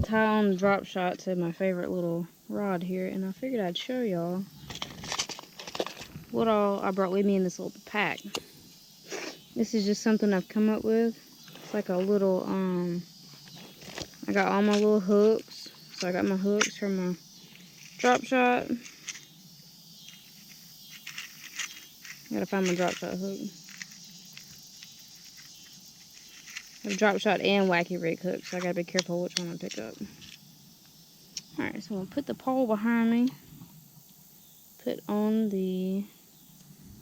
tie on the drop shot to my favorite little rod here, and I figured I'd show y'all what all I brought with me in this little pack. This is just something I've come up with. It's like a little, I got all my little hooks. So I got my hooks for my drop shot. I gotta find my drop shot hook. I have drop shot and wacky rig hook, so I gotta be careful which one I pick up. Alright, so I'm gonna put the pole behind me. Put on the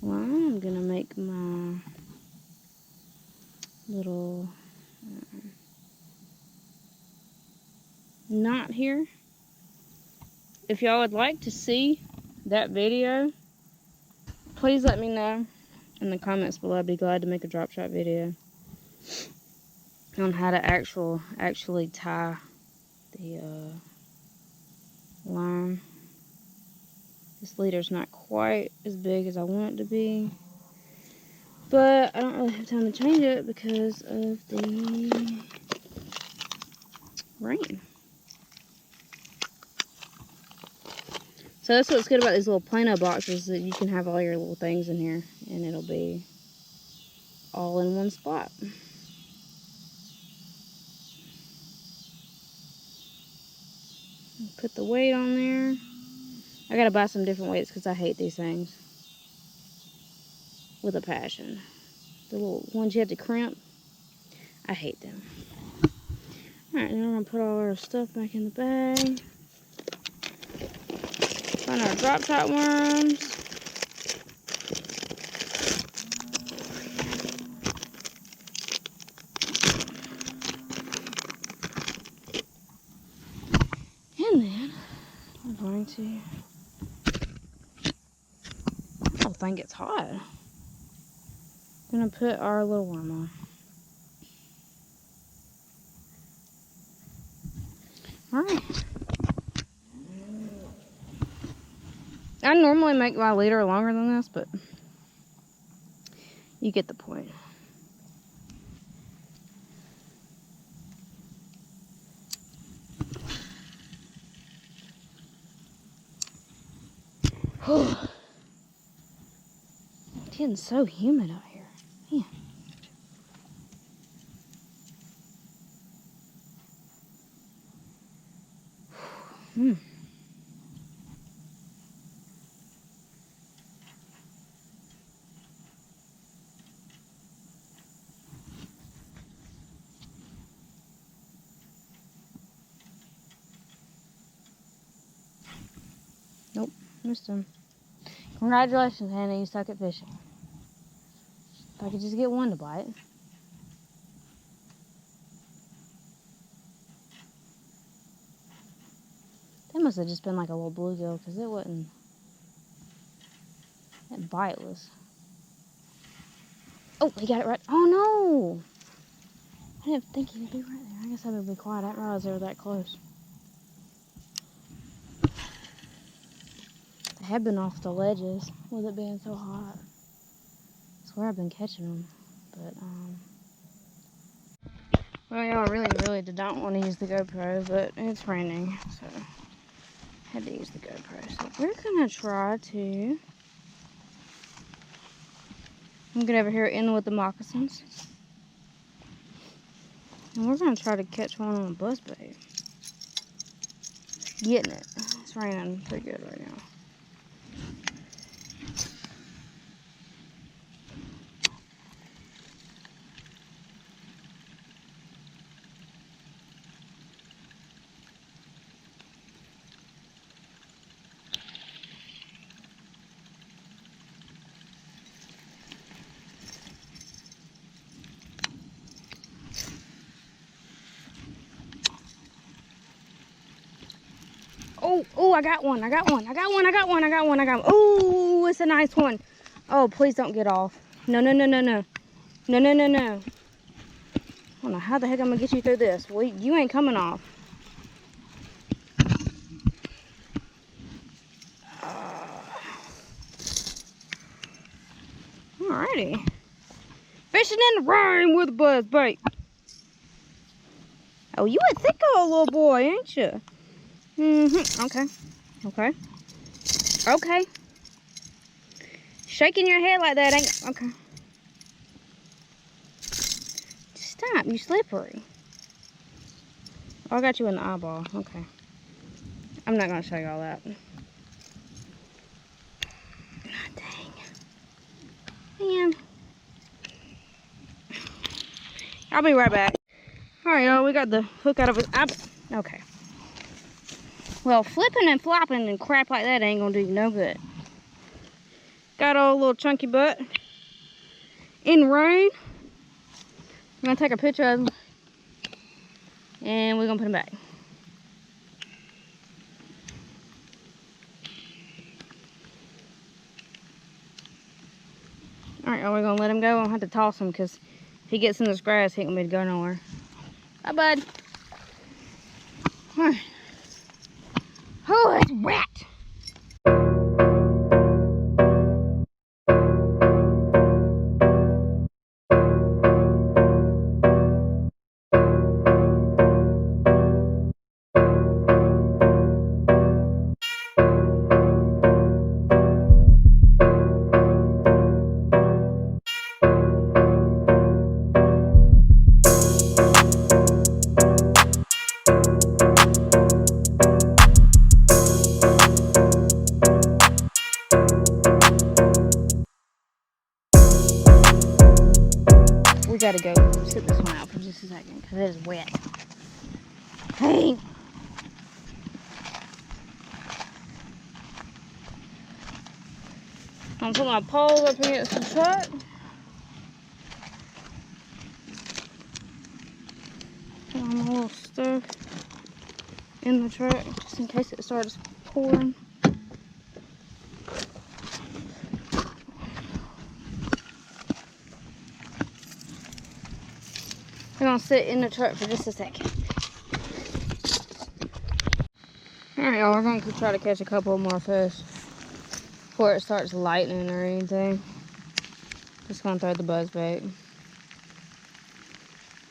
line. I'm gonna make my little knot here. If y'all would like to see that video, please let me know in the comments below. I'd be glad to make a drop shot video on how to actually tie the line. This leader's not quite as big as I want it to be, but I don't really have time to change it because of the rain. So that's what's good about these little Plano boxes, that you can have all your little things in here and it'll be all in one spot. Put the weight on there. I gotta buy some different weights because I hate these things with a passion. The little ones you have to crimp, I hate them. Alright, now we're gonna put all our stuff back in the bag. Find our drop shot worms. And then I'm going to, I don't think it's hot. I'm gonna put our little worm on. Alright. I normally make my leader longer than this, but you get the point. It's getting so humid out here. Man. Nope, missed him. Congratulations, Hannah, you suck at fishing. If I could just get one to bite. That must have just been like a little bluegill, because it wasn't, that bite was. Oh, he got it right. Oh no! I didn't think he'd be right there. I guess I would be quiet. I didn't realize they were that close. They have been off the ledges with it being so hot. I swear I've been catching them, but well, y'all really did not want to use the GoPro, but it's raining, so I had to use the GoPro. So we're gonna try to. I'm gonna over here in with the moccasins, and we're gonna try to catch one on a buzz bait. Getting it. It's raining pretty good right now. Oh, I got one. Oh, it's a nice one. Oh, please don't get off. No. I don't know how the heck I'm gonna get you through this. Well, you ain't coming off. Alrighty. Fishing in the rain with a buzz bait. Oh, you a thick old little boy, ain't you? Okay. Okay. Okay. Shaking your head like that ain't... Okay. Stop, you slippery. Oh, I got you in the eyeball. Okay. I'm not going to show you all that. God dang. Man. I'll be right back. Alright, y'all, we got the hook out of his eye. Okay. Well, flipping and flopping and crap like that ain't going to do you no good. Got our little chunky butt in rain. I'm going to take a picture of him. And we're going to put him back. Alright, we're going to let him go. I don't have to toss him because if he gets in this grass, he ain't going to be able to go nowhere. Bye, bud. Alright. Oh, it's wet. We gotta go sit this one out for just a second because it is wet. Hey! I'm putting my pole up against the truck. Put all my little stuff in the truck just in case it starts pouring. We're gonna sit in the truck for just a second. Alright, y'all, we're gonna try to catch a couple more fish before it starts lightning or anything. Just gonna throw the buzz bait.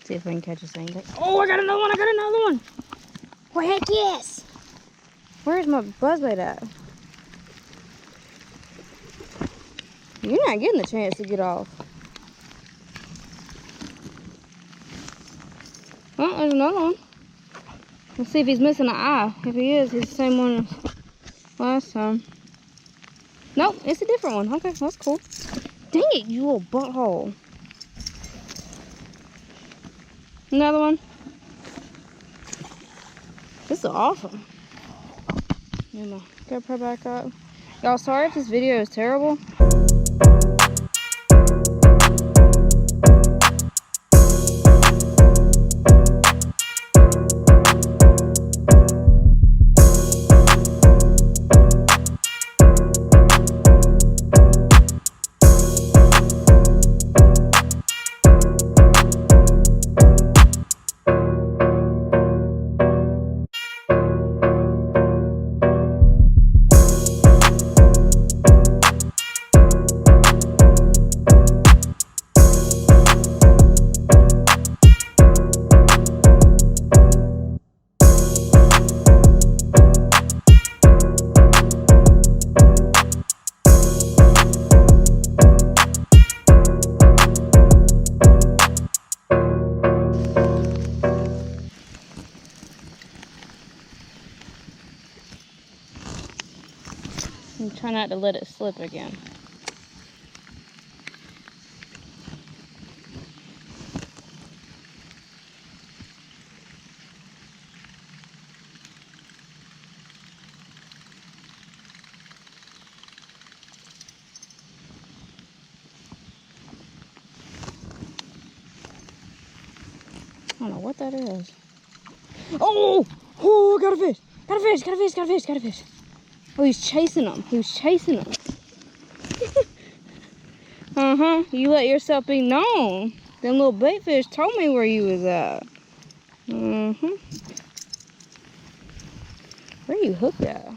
See if we can catch us anything. Oh, I got another one! I got another one! Well, heck yes! Where's my buzz bait at? You're not getting the chance to get off. Well, there's another one. Let's see if he's missing an eye. If he is, he's the same one as last time. Nope, it's a different one. Okay, that's cool. Dang it, you little butthole. Another one. This is awesome. Get my GoPro back up. Y'all, sorry if this video is terrible. And try not to let it slip again. I don't know what that is. Oh! Oh, got a fish! Got a fish! Got a fish! Got a fish! Got a fish! Oh, he's chasing them. He was chasing them. You let yourself be known. Them little bait fish told me where you was at. Where you hooked at?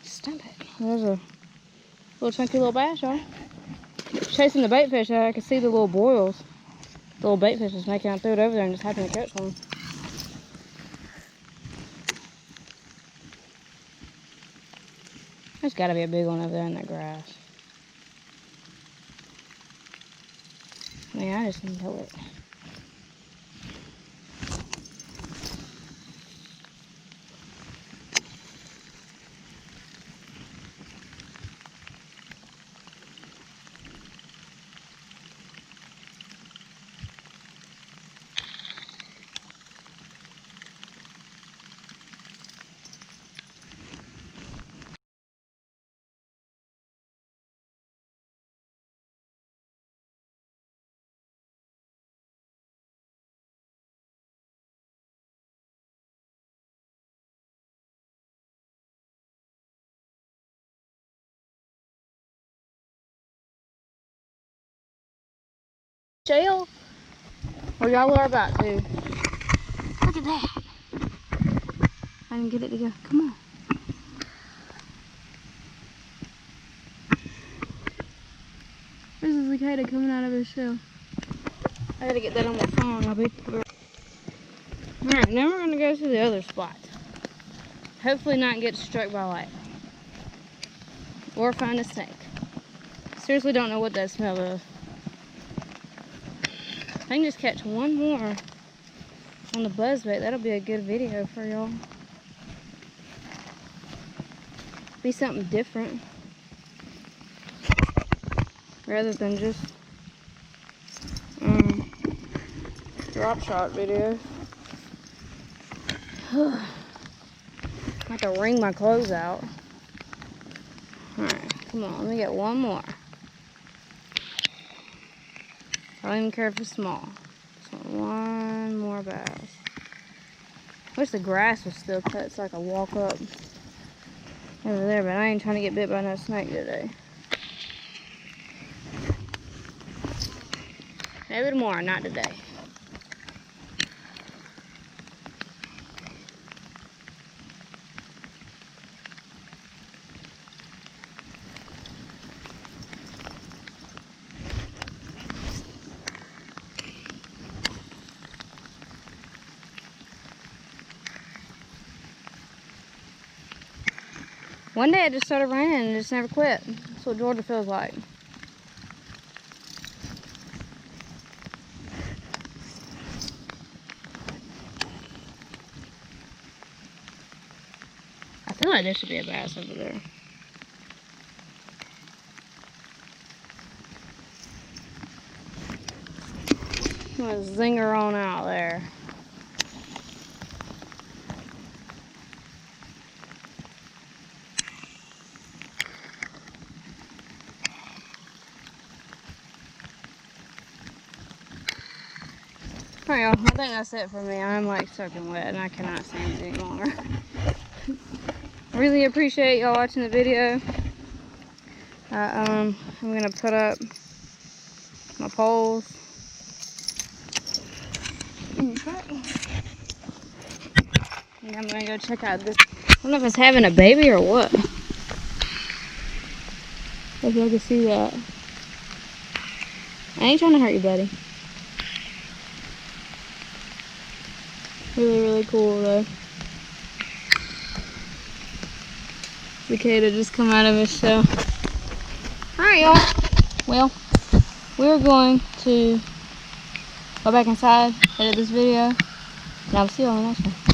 Stop it. There's a Little chunky little bass, y'all. Chasing the bait fish, I can see the little boils. The little bait fish is making. I threw it over there and just happened to catch one. There's got to be a big one over there in that grass. Yeah, I just didn't know it. Jail? Well, y'all are about to. Look at that. I didn't get it to go. Come on. There's a cicada coming out of his shell. I gotta get that on my phone. Alright, now we're gonna go to the other spot. Hopefully not get struck by lightning. Or find a snake. Seriously don't know what that smell is. If I can just catch one more on the buzzbait, that'll be a good video for y'all. Be something different. Rather than just drop shot video. I have to wring my clothes out. Alright, come on, let me get one more. I don't even care if it's small. Just want one more bass. Wish the grass was still cut so I could walk up over there, but I ain't trying to get bit by no snake today. Maybe tomorrow, not today. One day it just started raining and it just never quit. That's what Georgia feels like. I feel like there should be a bass over there. I'm gonna zinger on out there. Alright y'all, I think that's it for me. I'm like soaking wet and I cannot stand it any longer. Really appreciate y'all watching the video. I'm gonna put up my poles. And I'm gonna go check out this. I don't know if it's having a baby or what. If y'all can see that. I ain't trying to hurt you, buddy. Really, really cool though. Cicada just come out of his shell. Alright y'all. Well, we're going to go back inside, edit this video, and I'll see you on the next one.